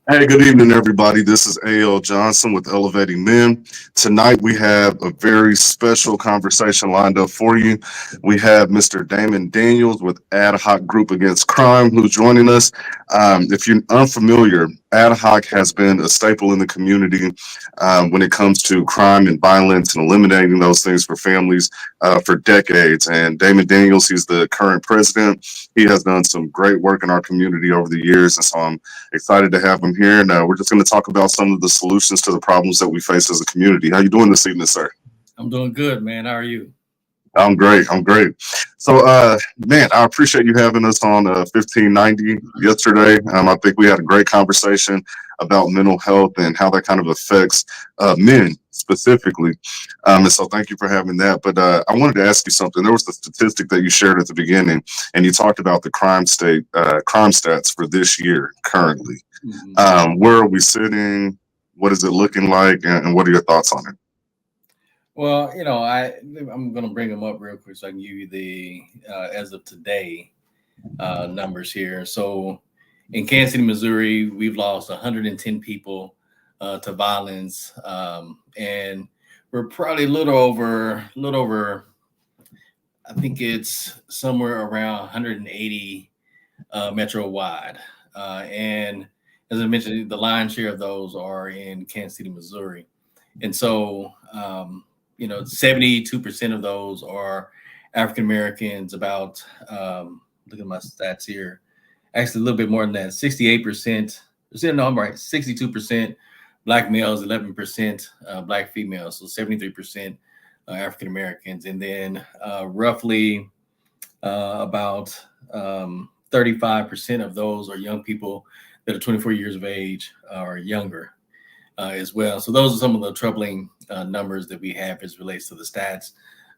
Hey, good evening, everybody. This is A.L. Johnson with Elevating Men. Tonight, we have a very special conversation lined up for you. We have Mr. Damon Daniels with AdHoc Group Against Crime, who's joining us. If you're unfamiliar, AdHoc has been a staple in the community when it comes to crime and violence and eliminating those things for families for decades. And Damon Daniels, he's the current president. He has done some great work in our community over the years, and so I'm excited to have him here. And we're just going to talk about some of the solutions to the problems that we face as a community. How you doing this evening, sir? I'm doing good, man. How are you? I'm great. I'm great. So, man, I appreciate you having us on 1590 yesterday. I think we had a great conversation about mental health and how that kind of affects men specifically. And so, thank you for having that. But I wanted to ask you something. There was the statistic that you shared at the beginning, and you talked about the crime stats for this year currently. Mhm. Where are we sitting? What is it looking like? And what are your thoughts on it? Well, I'm gonna bring them up real quick so I can give you the as of today numbers here. So, in Kansas City, Missouri, we've lost 110 people to violence, and we're probably a little over. I think it's somewhere around 180 metro wide, and as I mentioned, the lion's share of those are in Kansas City, Missouri. And so, 72% of those are African Americans. About look at my stats here. Actually, a little bit more than that. 68%. No, I'm right. 62% Black males, 11% Black females. So 73% African Americans, and then roughly about 35% of those are young people that are 24 years of age or younger as well. So those are some of the troubling numbers that we have as relates to the stats,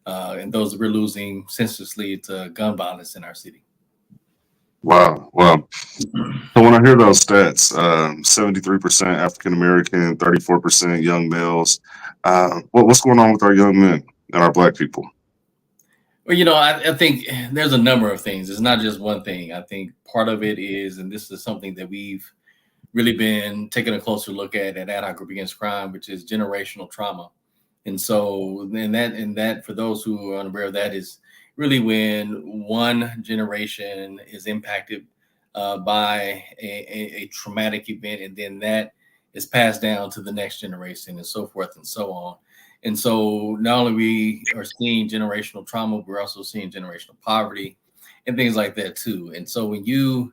and those that we're losing senselessly to gun violence in our city. Wow. Wow. So when I hear those stats, 73% African American, 34% young males, what's going on with our young men and our black people? Well, I think there's a number of things. It's not just one thing. I think part of it is, and this is something that we've really been taking a closer look at AdHoc Group Against Crime, which is generational trauma. And so, and that for those who are unaware of that, is really when one generation is impacted by a traumatic event, and then that is passed down to the next generation, and so forth and so on. And so, not only we are seeing generational trauma, we're also seeing generational poverty and things like that too. And so, when you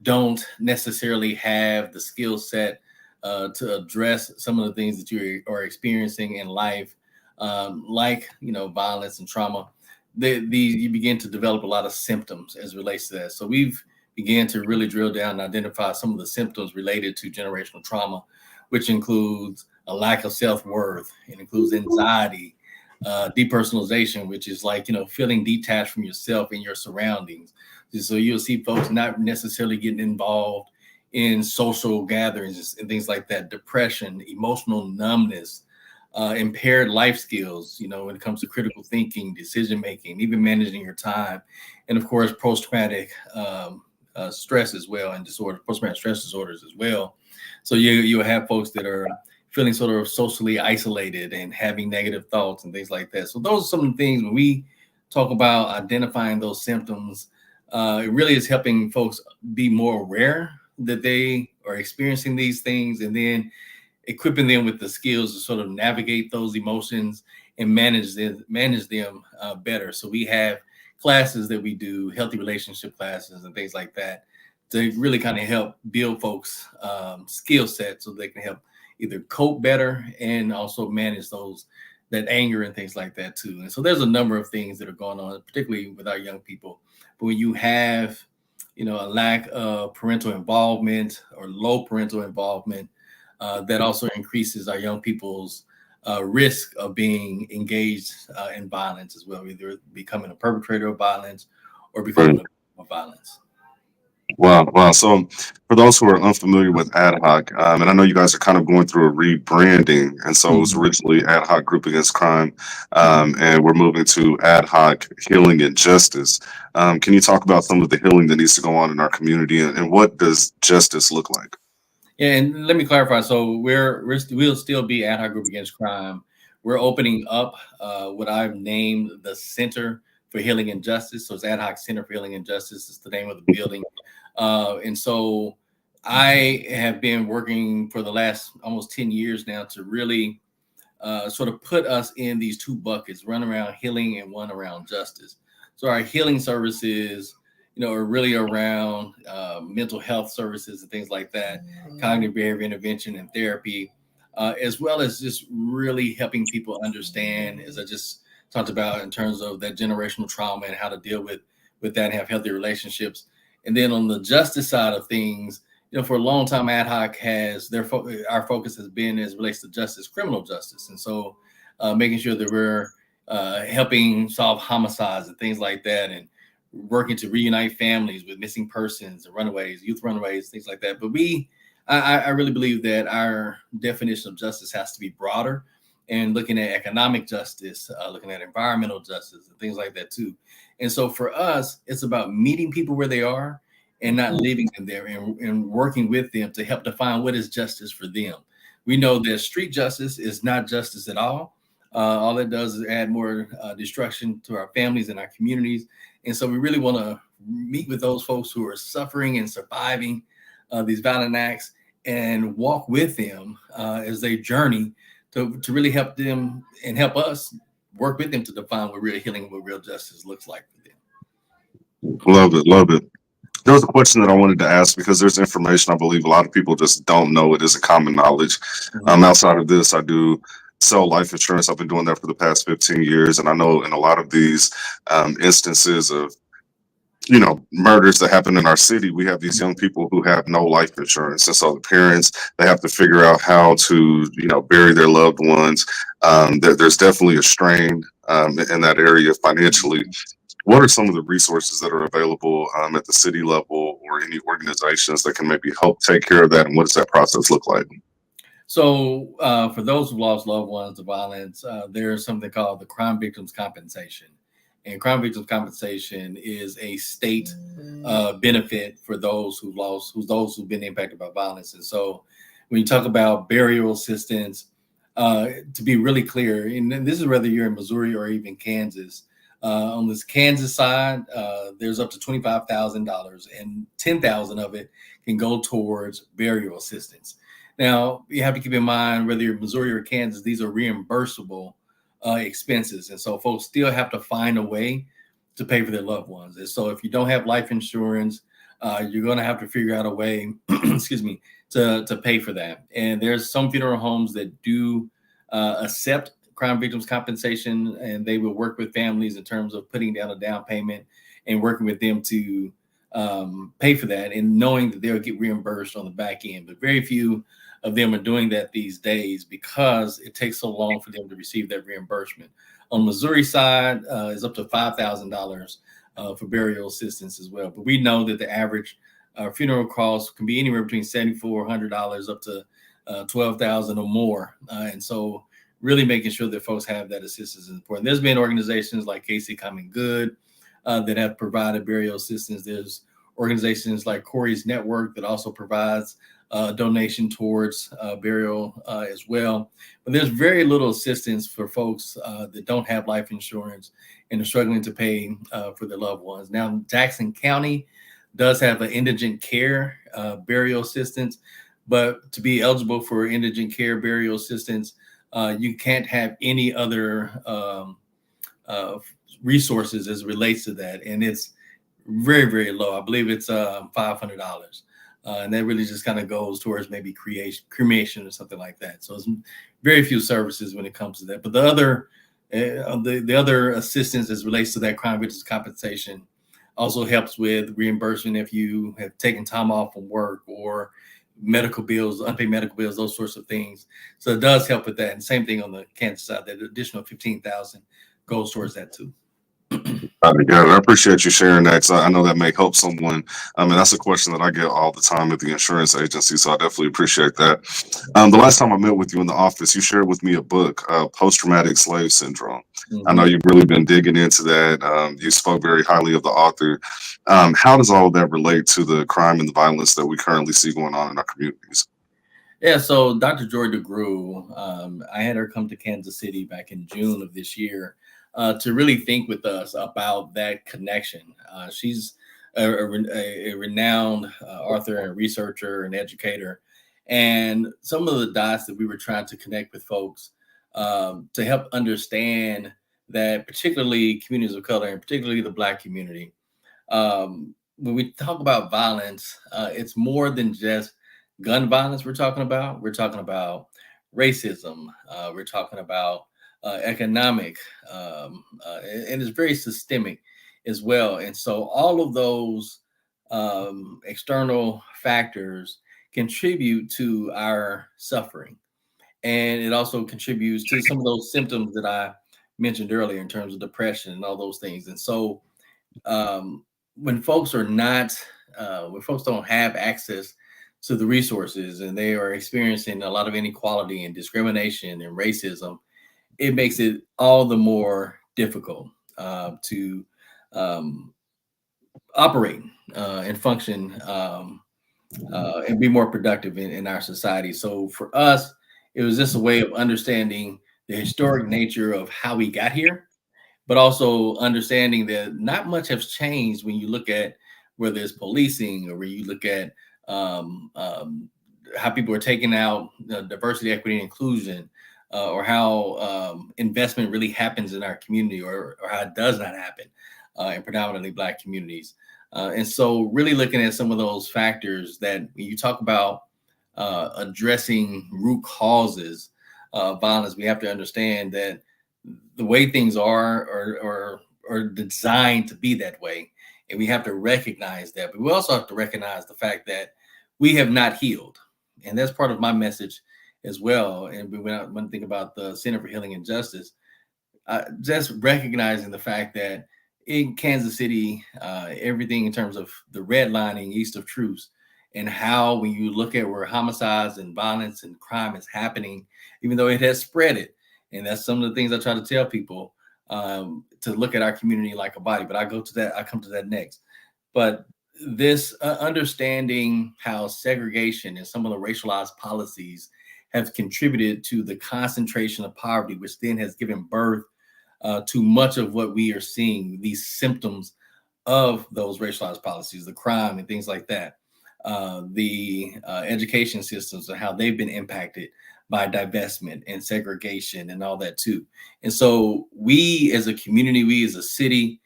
don't necessarily have the skill set to address some of the things that you are experiencing in life, like violence and trauma, you begin to develop a lot of symptoms as it relates to that. So we've began to really drill down and identify some of the symptoms related to generational trauma, which includes a lack of self-worth. It includes anxiety, depersonalization, which is like feeling detached from yourself and your surroundings. So you'll see folks not necessarily getting involved in social gatherings and things like that. Depression, emotional numbness, impaired life skills, when it comes to critical thinking, decision making, even managing your time, and of course, post-traumatic stress as well, and post-traumatic stress disorders as well. So you'll have folks that are feeling sort of socially isolated and having negative thoughts and things like that. So those are some of the things when we talk about identifying those symptoms. It really is helping folks be more aware that they are experiencing these things, and then equipping them with the skills to sort of navigate those emotions and manage them better. So we have classes that we do, healthy relationship classes and things like that, to really kind of help build folks' skill set so they can help either cope better and also manage that anger and things like that too. And so there's a number of things that are going on, particularly with our young people. But when you have, a lack of parental involvement or low parental involvement, that also increases our young people's risk of being engaged in violence as well, either becoming a perpetrator of violence or becoming a victim of violence. Wow, wow. So, for those who are unfamiliar with AdHoc, and I know you guys are kind of going through a rebranding, and so it was Mhm. originally AdHoc Group Against Crime, Mhm. and we're moving to AdHoc Healing and Justice. Can you talk about some of the healing that needs to go on in our community, and what does justice look like? And let me clarify. So we'll still be AdHoc Group Against Crime. We're opening up what I've named the Center for Healing and Justice. So it's AdHoc Center for Healing and Justice. It's the name of the building. And so I have been working for the last almost 10 years now to really sort of put us in these two buckets, one around healing and one around justice. So our healing services, are really around mental health services and things like that, cognitive behavior intervention and therapy, as well as just really helping people understand, as I just talked about, in terms of that generational trauma and how to deal with that and have healthy relationships. And then on the justice side of things, for a long time, AdHoc has our focus has been as it relates to justice, criminal justice, and so making sure that we're helping solve homicides and things like that, and working to reunite families with missing persons and runaways, youth runaways, things like that. But I really believe that our definition of justice has to be broader, and looking at economic justice, looking at environmental justice, and things like that too. And so for us, it's about meeting people where they are and not leaving them there, and working with them to help define what is justice for them. We know that street justice is not justice at all. All it does is add more destruction to our families and our communities. And so we really want to meet with those folks who are suffering and surviving these violent acts, and walk with them as they journey to really help them and help us work with them to define what real healing, what real justice looks like for them. Love it, love it. There was a question that I wanted to ask because there's information I believe a lot of people just don't know. It isn't common knowledge. Outside of this, I do sell life insurance. I've been doing that for the past 15 years. And I know in a lot of these instances of, murders that happen in our city, we have these young people who have no life insurance. And so the parents, they have to figure out how to, bury their loved ones. There's definitely a strain in that area financially. What are some of the resources that are available at the city level, or any organizations that can maybe help take care of that? And what does that process look like? So for those who lost loved ones to violence, there's something called the Crime Victims Compensation. And crime victims compensation is a state benefit for those who've been impacted by violence. And so when you talk about burial assistance, to be really clear, and this is whether you're in Missouri or even Kansas, on this Kansas side, there's up to $25,000, and $10,000 of it can go towards burial assistance. Now, you have to keep in mind, whether you're Missouri or Kansas, these are reimbursable expenses. And so folks still have to find a way to pay for their loved ones. And so if you don't have life insurance, you're going to have to figure out a way, excuse me, to pay for that. And there's some funeral homes that do accept crime victims compensation, and they will work with families in terms of putting down a down payment and working with them to pay for that, and knowing that they'll get reimbursed on the back end. But very few of them are doing that these days because it takes so long for them to receive that reimbursement. On the Missouri side, is up to $5,000 for burial assistance as well. But we know that the average funeral cost can be anywhere between $7,400 up to $12,000 or more. And so really making sure that folks have that assistance is important. There's been organizations like KC Common Good that have provided burial assistance. There's organizations like Corey's Network that also provides donation towards burial as well. But there's very little assistance for folks that don't have life insurance and are struggling to pay for their loved ones. Now, Jackson County does have an indigent care burial assistance, but to be eligible for indigent care burial assistance, you can't have any other resources as it relates to that. And it's very, very low. I believe it's $500. And that really just kind of goes towards maybe cremation or something like that. So it's very few services when it comes to that. But the other assistance as relates to that crime victims compensation also helps with reimbursement if you have taken time off from work, or medical bills, unpaid medical bills, those sorts of things. So it does help with that. And same thing on the Kansas side, that additional $15,000 goes towards that too. I appreciate you sharing that, because I know that may help someone. And that's a question that I get all the time at the insurance agency. So I definitely appreciate that. The last time I met with you in the office, you shared with me a book, Post-Traumatic Slave Syndrome. I know you've really been digging into that. You spoke very highly of the author. How does all of that relate to the crime and the violence that we currently see going on in our communities? Yeah, so Dr. Joy DeGrew, I had her come to Kansas City back in June of this year to really think with us about that connection. She's a renowned author and researcher and educator. And some of the dots that we were trying to connect with folks to help understand that, particularly communities of color and particularly the Black community, when we talk about violence, it's more than just gun violence we're talking about. We're talking about racism. We're talking about economic, and it's very systemic as well. And so all of those external factors contribute to our suffering. And it also contributes to some of those symptoms that I mentioned earlier in terms of depression and all those things. And so when folks are not, when folks don't have access to the resources and they are experiencing a lot of inequality and discrimination and racism, it makes it all the more difficult to operate and function and be more productive in our society. So for us, it was just a way of understanding the historic nature of how we got here, but also understanding that not much has changed when you look at whether it's policing or where you look at how people are taking out diversity, equity, and inclusion, or how investment really happens in our community, or how it does not happen in predominantly Black communities. And so really looking at some of those factors that when you talk about addressing root causes of violence, we have to understand that the way things are designed to be that way. And we have to recognize that. But we also have to recognize the fact that we have not healed. And that's part of my message as well. And when I think about the Center for Healing and Justice, just recognizing the fact that in Kansas City, everything in terms of the redlining east of Truce, and how when you look at where homicides and violence and crime is happening, even though it has spread it. And that's some of the things I try to tell people, to look at our community like a body. But I come to that next. But this understanding how segregation and some of the racialized policies have contributed to the concentration of poverty, which then has given birth to much of what we are seeing, these symptoms of those racialized policies, the crime and things like that, the education systems and how they've been impacted by divestment and segregation and all that too. And so we as a community, we as a city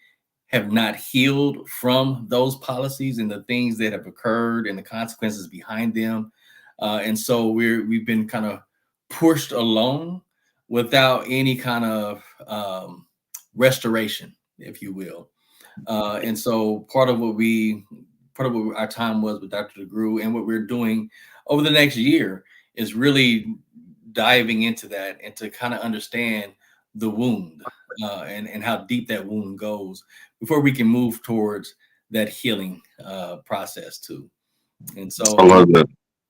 have not healed from those policies and the things that have occurred and the consequences behind them. And so we've been kind of pushed along without any kind of restoration, if you will. And so part of what our time was with Dr. DeGrew and what we're doing over the next year is really diving into that and to kind of understand the wound and how deep that wound goes before we can move towards that healing process too. And so I love that.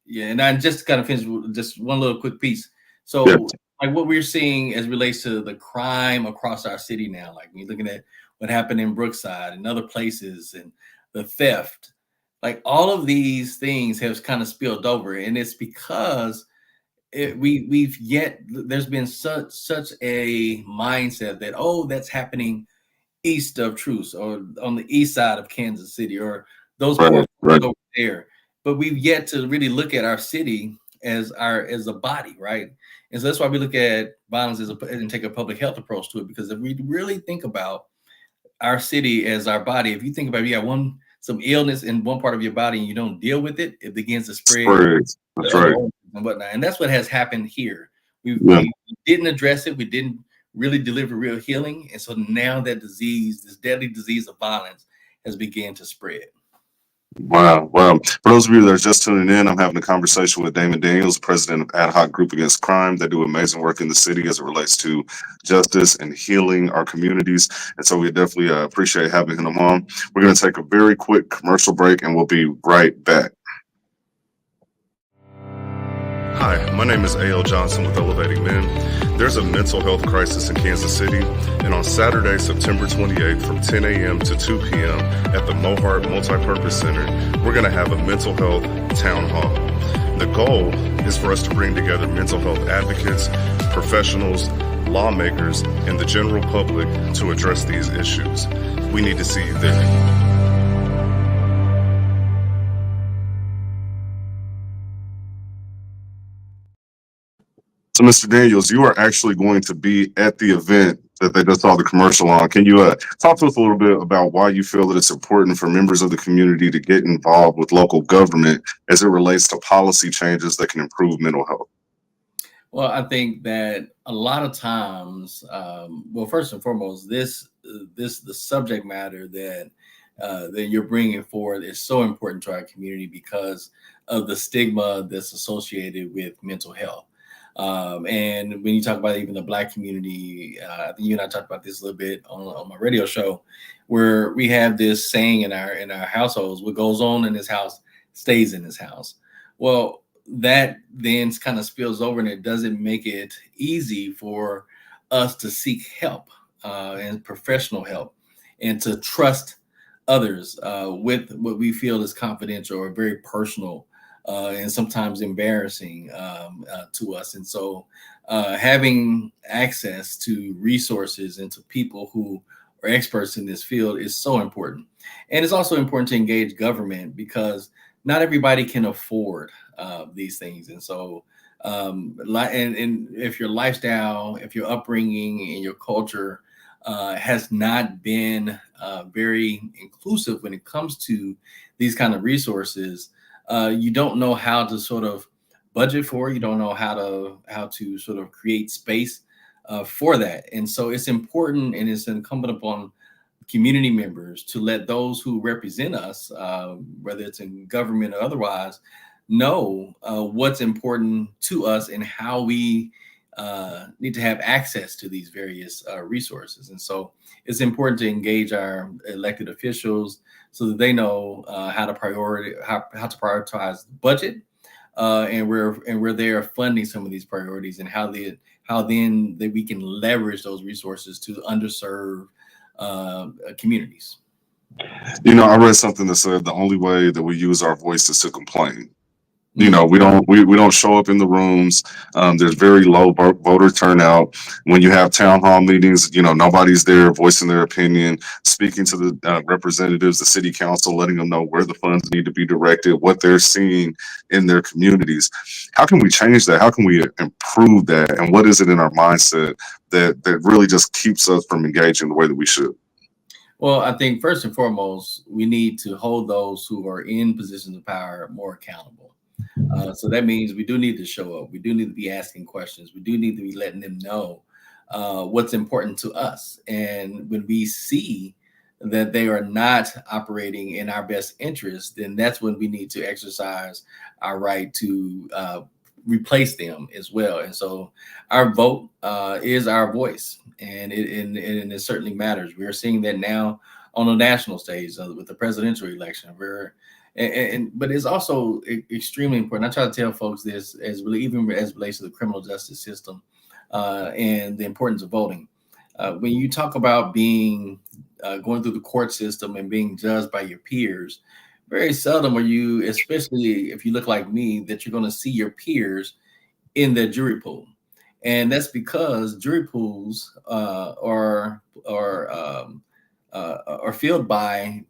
yeah, and I just kind of finish with just one little quick piece. So like what we're seeing as relates to the crime across our city now, like we're looking at what happened in Brookside and other places and the theft, like all of these things have kind of spilled over. And it's because there's been such a mindset that, oh, that's happening east of Truce or on the east side of Kansas City or those poor folks over there. But we've yet to really look at our city as a body, right? And so that's why we look at violence and take a public health approach to it, because if we really think about our city as our body, if you think about it, you got some illness in one part of your body and you don't deal with it, it begins to spread. That's right. And whatnot. And that's what has happened here. We didn't address it. We didn't really deliver real healing. And so now that disease, this deadly disease of violence, has begun to spread. Wow. For those of you that are just tuning in, I'm having a conversation with Damon Daniel, president of AdHoc Group Against Crime. They do amazing work in the city as it relates to justice and healing our communities. And so we definitely appreciate having him on. We're going to take a very quick commercial break and we'll be right back. Hi, my name is A.L. Johnson with Elevating Men. There's a mental health crisis in Kansas City, and on Saturday, September 28th from 10 a.m. to 2 p.m. at the Mohart Multipurpose Center, we're going to have a mental health town hall. The goal is for us to bring together mental health advocates, professionals, lawmakers, and the general public to address these issues. We need to see you there. So, Mr. Daniels, you are actually going to be at the event that they just saw the commercial on. Can you talk to us a little bit about why you feel that it's important for members of the community to get involved with local government as it relates to policy changes that can improve mental health? Well, I think that a lot of times, well, first and foremost, the subject matter that you're bringing forward is so important to our community because of the stigma that's associated with mental health. And when you talk about even the Black community, I think you and I talked about this a little bit on my radio show, where we have this saying in our households: "What goes on in this house stays in this house." Well, that then kind of spills over, and it doesn't make it easy for us to seek help and professional help, and to trust others with what we feel is confidential or very personal. And sometimes embarrassing to us. And so having access to resources and to people who are experts in this field is so important. And it's also important to engage government because not everybody can afford these things. And so, and if your lifestyle, if your upbringing and your culture has not been very inclusive when it comes to these kind of resources, you don't know how to sort of budget for. You don't know how to sort of create space for that. And so it's important, and it's incumbent upon community members to let those who represent us, whether it's in government or otherwise, know what's important to us and how we need to have access to these various resources. And so it's important to engage our elected officials so that they know how to prioritize the budget, and where they are funding some of these priorities, and how then that we can leverage those resources to underserved communities. You know, I read something that said the only way that we use our voice is to complain. You know, we don't show up in the rooms. There's very low voter turnout. When you have town hall meetings, you know, nobody's there voicing their opinion, speaking to the representatives, the city council, letting them know where the funds need to be directed, what they're seeing in their communities. How can we change that? How can we improve that? And what is it in our mindset that really just keeps us from engaging the way that we should? Well, I think first and foremost, we need to hold those who are in positions of power more accountable. So that means we do need to show up. We do need to be asking questions. We do need to be letting them know what's important to us. And when we see that they are not operating in our best interest, then that's when we need to exercise our right to replace them as well. And so our vote is our voice, and it certainly matters. We're seeing that now on a national stage with the presidential election, but it's also extremely important. I try to tell folks this even as relates to the criminal justice system and the importance of voting. When you talk about being going through the court system and being judged by your peers, very seldom are you, especially if you look like me, that you're going to see your peers in the jury pool. And that's because jury pools are filled by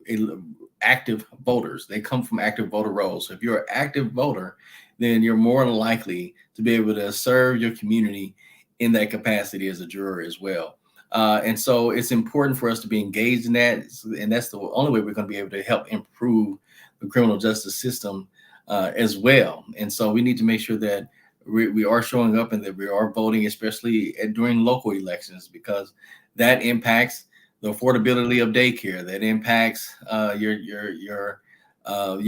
active voters. They come from active voter rolls. So if you're an active voter, then you're more than likely to be able to serve your community in that capacity as a juror as well. And so it's important for us to be engaged in that. And that's the only way we're going to be able to help improve the criminal justice system as well. And so we need to make sure that we are showing up and that we are voting, especially during local elections, because that impacts the affordability of daycare, that impacts your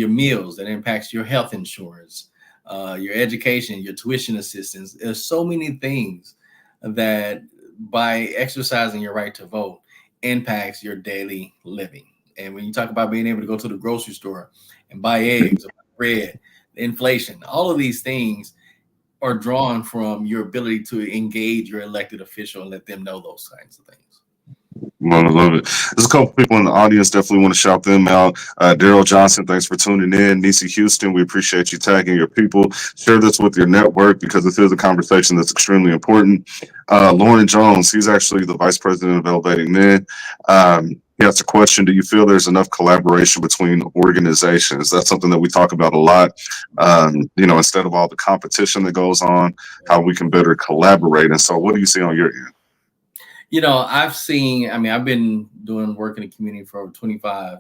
meals, that impacts your health insurance, your education, your tuition assistance. There's so many things that, by exercising your right to vote, impacts your daily living. And when you talk about being able to go to the grocery store and buy eggs, or bread, inflation, all of these things are drawn from your ability to engage your elected official and let them know those kinds of things. I love it. There's a couple people in the audience. Definitely want to shout them out. Daryl Johnson, thanks for tuning in. Nisi Houston, we appreciate you tagging your people. Share this with your network because this is a conversation that's extremely important. Lauren Jones, he's actually the vice president of Elevating Men. He asked a question: do you feel there's enough collaboration between organizations? That's something that we talk about a lot. Instead of all the competition that goes on, how we can better collaborate. And so, what do you see on your end? I've been doing work in the community for over 25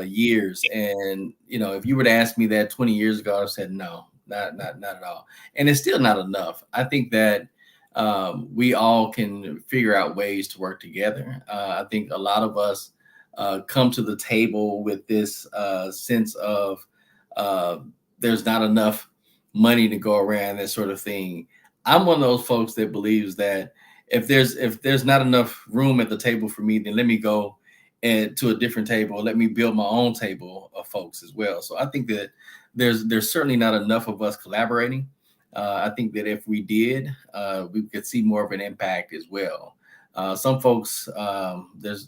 years. And, if you were to ask me that 20 years ago, I would have said, no, not at all. And it's still not enough. I think that we all can figure out ways to work together. I think a lot of us come to the table with this sense of there's not enough money to go around, that sort of thing. I'm one of those folks that believes that if there's not enough room at the table for me, then let me go to a different table. Let me build my own table of folks as well. So I think that there's certainly not enough of us collaborating. I think that if we did, we could see more of an impact as well. Some folks, there's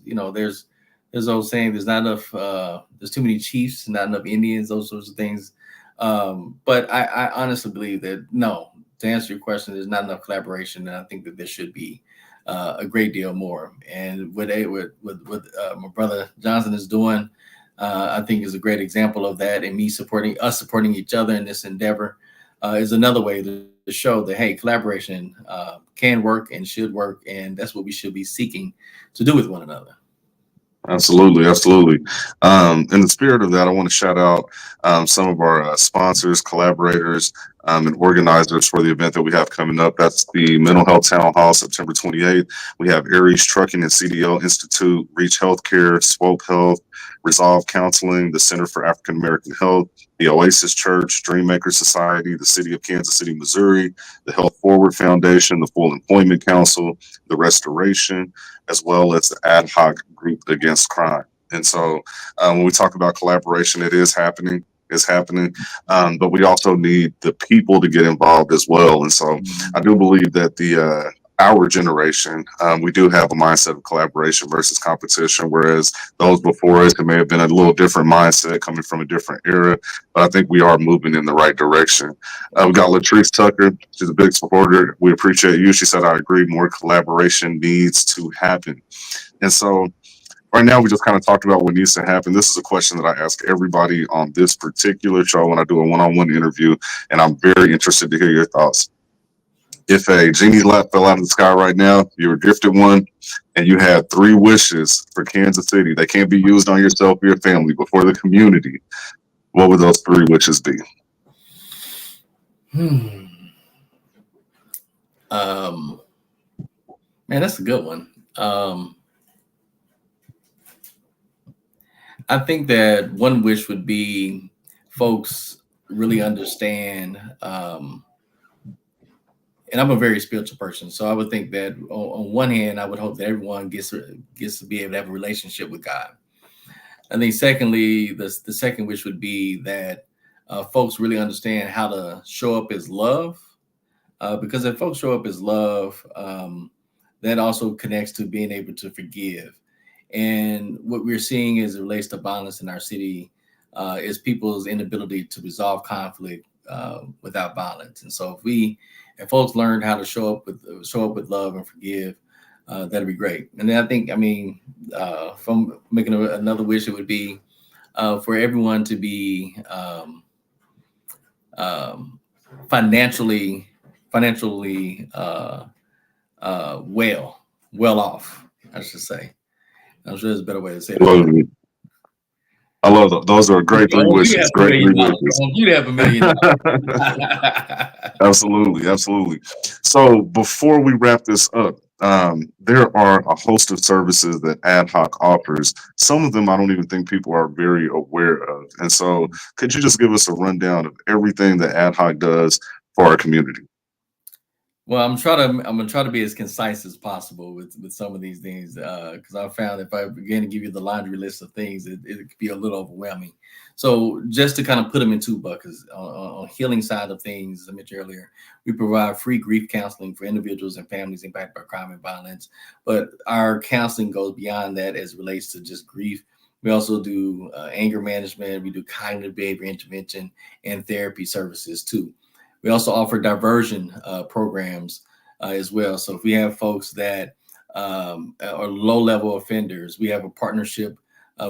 those saying there's not enough, there's too many chiefs, not enough Indians, those sorts of things. But I honestly believe that no. To answer your question, there's not enough collaboration, and I think that there should be a great deal more. And what my brother Johnson is doing, I think is a great example of that. And me supporting each other in this endeavor is another way to show that, hey, collaboration can work and should work, and that's what we should be seeking to do with one another. Absolutely, absolutely. In the spirit of that, I want to shout out some of our sponsors, collaborators, and organizers for the event that we have coming up. That's the Mental Health Town Hall, September 28th. We have Aries Trucking and CDL Institute, Reach Healthcare, Swope Health, Resolve Counseling, the Center for African American Health, the Oasis Church, Dreammaker Society, the City of Kansas City, Missouri, the Health Forward Foundation, the Full Employment Council, the Restoration, as well as the AdHoc Group Against Crime. And so when we talk about collaboration, it is happening. It's happening. But we also need the people to get involved as well. And so I do believe that our generation, we do have a mindset of collaboration versus competition, whereas those before us, it may have been a little different mindset coming from a different era. But I think we are moving in the right direction. We got Latrice Tucker. She's a big supporter. We appreciate you. She said, I agree, more collaboration needs to happen. And so right now, we just kind of talked about what needs to happen. This is a question that I ask everybody on this particular show when I do a one-on-one interview, and I'm very interested to hear your thoughts. If a genie fell out of the sky right now, you were gifted one, and you had 3 wishes for Kansas City, they can't be used on yourself or your family, but for the community, what would those 3 wishes be? Man, that's a good one. I think that one wish would be folks really understand, and I'm a very spiritual person, so I would think that on one hand, I would hope that everyone gets to be able to have a relationship with God. I think secondly, the second wish would be that folks really understand how to show up as love, because if folks show up as love, that also connects to being able to forgive. And what we're seeing as it relates to violence in our city is people's inability to resolve conflict without violence. And so if folks learned how to show up with love and forgive, that'd be great. And then I think, from making another wish, it would be for everyone to be financially well off, I should say. I'm sure there's a better way to say that. I love those. Those are great 3 wishes. Great 3 wishes. You have $1 million. Absolutely, absolutely. So before we wrap this up, there are a host of services that AdHoc offers. Some of them I don't even think people are very aware of. And so could you just give us a rundown of everything that AdHoc does for our community? Well, I'm gonna try to be as concise as possible with some of these things, because I found if I begin to give you the laundry list of things, it could be a little overwhelming. So just to kind of put them in two buckets, on healing side of things, as I mentioned earlier, we provide free grief counseling for individuals and families impacted by crime and violence. But our counseling goes beyond that as it relates to just grief. We also do anger management. We do cognitive behavior intervention and therapy services too. We also offer diversion programs as well. So if we have folks that are low-level offenders, we have a partnership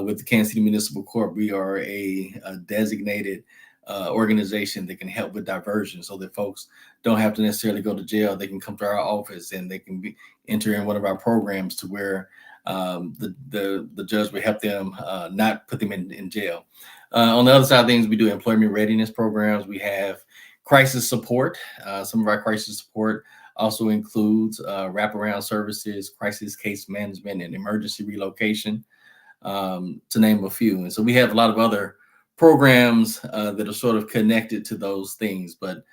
with the Kansas City Municipal Court. We are a designated organization that can help with diversion, so that folks don't have to necessarily go to jail. They can come to our office and they can enter in one of our programs to where the judge will help them not put them in jail. On the other side of things, we do employment readiness programs. We have crisis support. Some of our crisis support also includes wraparound services, crisis case management, and emergency relocation, to name a few. And so we have a lot of other programs that are sort of connected to those things. But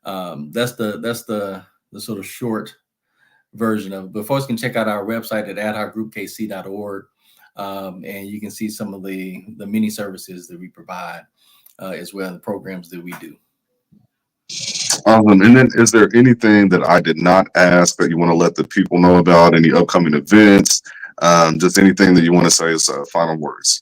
that's the sort of short version of it. But folks can check out our website at adhocgroupkc.org, and you can see some of the many services that we provide as well, the programs that we do. And then, is there anything that I did not ask that you want to let the people know about? Any upcoming events? Just anything that you want to say as final words?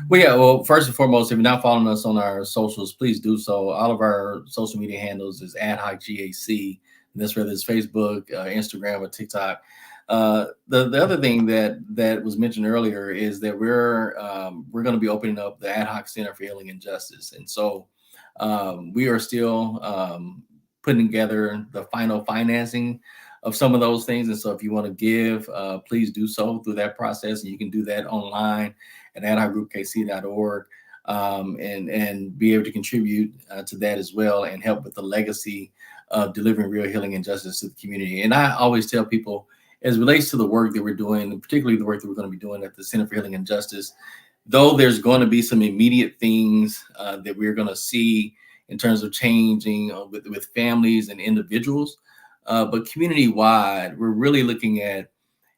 Well, yeah. Well, first and foremost, if you're not following us on our socials, please do so. All of our social media handles is AdHoc GAC. And that's whether it's Facebook, Instagram, or TikTok. The other thing that was mentioned earlier is that we're going to be opening up the AdHoc Center for Healing and Justice, and so we are still putting together the final financing of some of those things. And so if you want to give, please do so through that process. And you can do that online at adhocgroupkc.org, and be able to contribute to that as well and help with the legacy of delivering real healing and justice to the community. And I always tell people, as it relates to the work that we're doing, and particularly the work that we're going to be doing at the Center for Healing and Justice, though there's going to be some immediate things that we're going to see in terms of changing with families and individuals, but community-wide, we're really looking at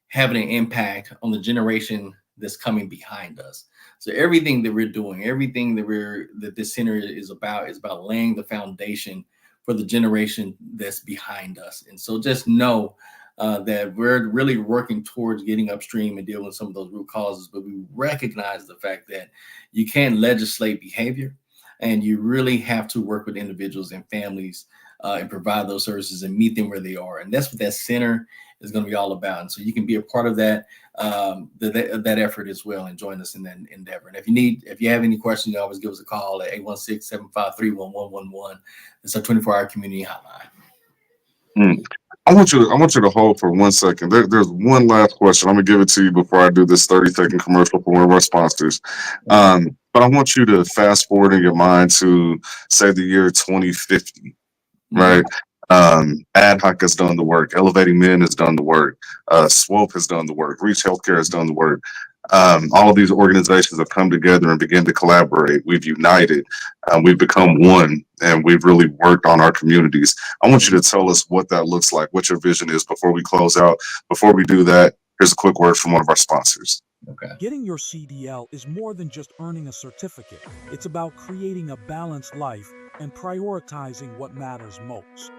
having an impact on the generation that's coming behind us. So everything that we're doing, everything that this center is about laying the foundation for the generation that's behind us. And so just know that we're really working towards getting upstream and dealing with some of those root causes, but we recognize the fact that you can't legislate behavior, and you really have to work with individuals and families and provide those services and meet them where they are. And that's what that center is going to be all about. And so you can be a part of that effort as well, and join us in that endeavor. And if you have any questions, you always give us a call at 816-753-1111. It's our 24-hour community hotline. I want you to hold for 1 second. There's one last question. I'm gonna give it to you before I do this 30-second commercial for one of our sponsors. But I want you to fast forward in your mind to, say, the year 2050, right? AdHoc has done the work. Elevating Men has done the work. SWOPE has done the work. Reach Healthcare has done the work. All of these organizations have come together and begun to collaborate. We've united. We've become one, and we've really worked on our communities. I want you to tell us what that looks like, what your vision is before we close out. Before we do that, here's a quick word from one of our sponsors. Okay. Getting your CDL is more than just earning a certificate. It's about creating a balanced life and prioritizing what matters most.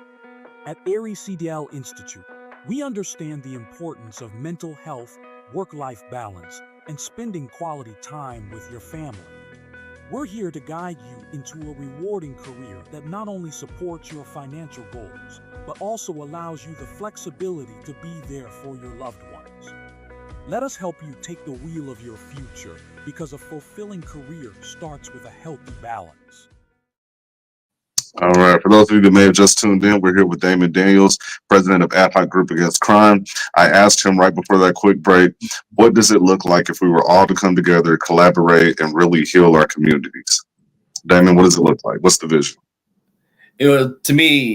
At Erie CDL Institute, we understand the importance of mental health, work-life balance, and spending quality time with your family. We're here to guide you into a rewarding career that not only supports your financial goals, but also allows you the flexibility to be there for your loved ones. Let us help you take the wheel of your future, because a fulfilling career starts with a healthy balance. All right. For those of you that may have just tuned in, we're here with Damon Daniels, president of AdHoc Group Against Crime. I asked him right before that quick break, what does it look like if we were all to come together, collaborate, and really heal our communities? Damon, what does it look like? What's the vision? To me,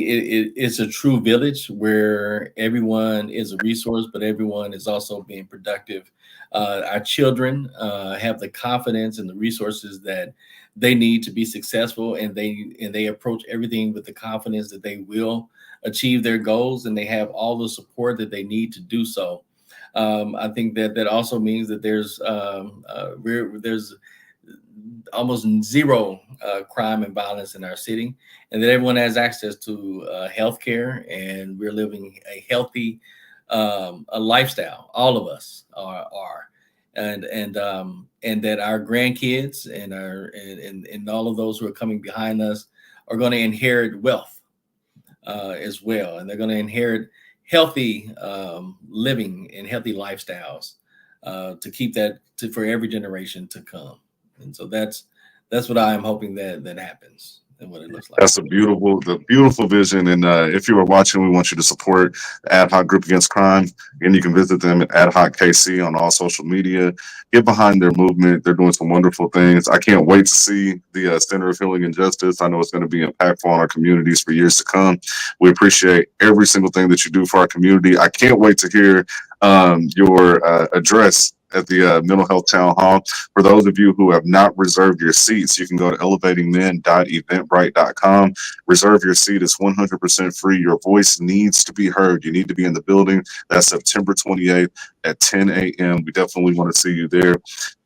it's a true village where everyone is a resource, but everyone is also being productive. Our children have the confidence and the resources that they need to be successful, and they approach everything with the confidence that they will achieve their goals, and they have all the support that they need to do so. I think that also means that there's almost zero crime and violence in our city, and that everyone has access to health care, and we're living a healthy a lifestyle. All of us are. And that our grandkids and and all of those who are coming behind us are going to inherit wealth as well, and they're going to inherit healthy living and healthy lifestyles to keep that for every generation to come. And so that's what I am hoping that happens and what it looks like. That's the beautiful vision. And if you are watching, we want you to support the AdHoc Group Against Crime. And you can visit them at AdHoc KC on all social media. Get behind their movement. They're doing some wonderful things. I can't wait to see the Center of Healing and Justice. I know it's going to be impactful on our communities for years to come. We appreciate every single thing that you do for our community. I can't wait to hear your address at the Mental Health Town Hall. For those of you who have not reserved your seats, you can go to elevatingmen.eventbrite.com. Reserve your seat. It's 100% free. Your voice needs to be heard. You need to be in the building. That's September 28th at 10 a.m. We definitely want to see you there.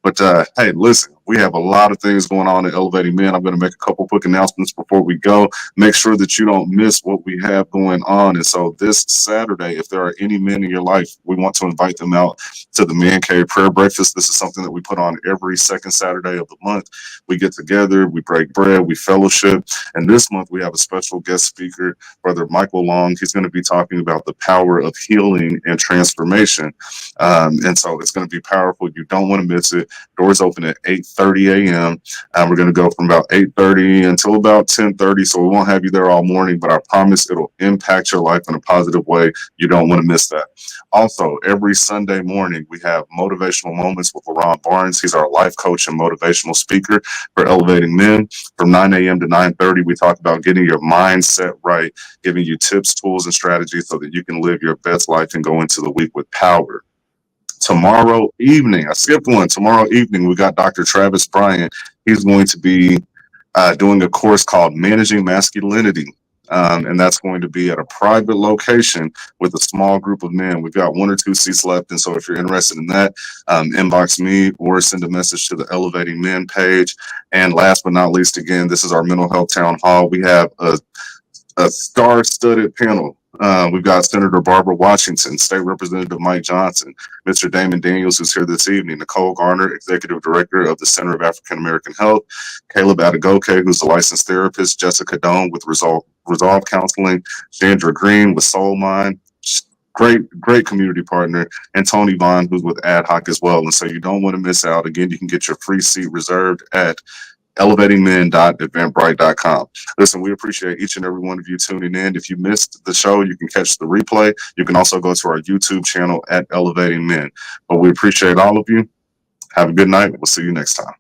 But hey, listen, we have a lot of things going on at Elevating Men. I'm going to make a couple quick announcements before we go. Make sure that you don't miss what we have going on. And so this Saturday, if there are any men in your life, we want to invite them out to the Man Cave Prayer Breakfast. This is something that we put on every second Saturday of the month. We get together, we break bread, we fellowship. And this month we have a special guest speaker, Brother Michael Long. He's going to be talking about the power of healing and transformation. And so it's going to be powerful. You don't want to miss it. Doors open at 8:30 a.m. We're going to go from about 8:30 until about 10:30. So we won't have you there all morning, but I promise it'll impact your life in a positive way. You don't want to miss that. Also, every Sunday morning, we have motivational moments with LaRon Barnes. He's our life coach and motivational speaker for Elevating Men. From 9 a.m. to 9:30, we talk about getting your mindset right, giving you tips, tools, and strategies so that you can live your best life and go into the week with power. Tomorrow evening, I skipped one. Tomorrow evening, we got Dr. Travis Bryant. He's going to be doing a course called Managing Masculinity. And that's going to be at a private location with a small group of men. We've got 1 or 2 seats left. And so if you're interested in that, inbox me or send a message to the Elevating Men page. And last but not least, again, this is our Mental Health Town Hall. We have a star-studded panel. We've got Senator Barbara Washington, State Representative Mike Johnson, Mr. Damon Daniels, who's here this evening, Nicole Garner, Executive Director of the Center of African American Health, Caleb Adegoke, who's a licensed therapist, Jessica Doan with Resolve Counseling, Chandra Green with Soul Mind, great community partner, and Tony Vaughn, who's with AdHoc as well. And so you don't want to miss out. Again, you can get your free seat reserved at elevatingmen.eventbrite.com. Listen, we appreciate each and every one of you tuning in. If you missed the show, you can catch the replay. You can also go to our YouTube channel at Elevating Men. But we appreciate all of you. Have a good night. We'll see you next time.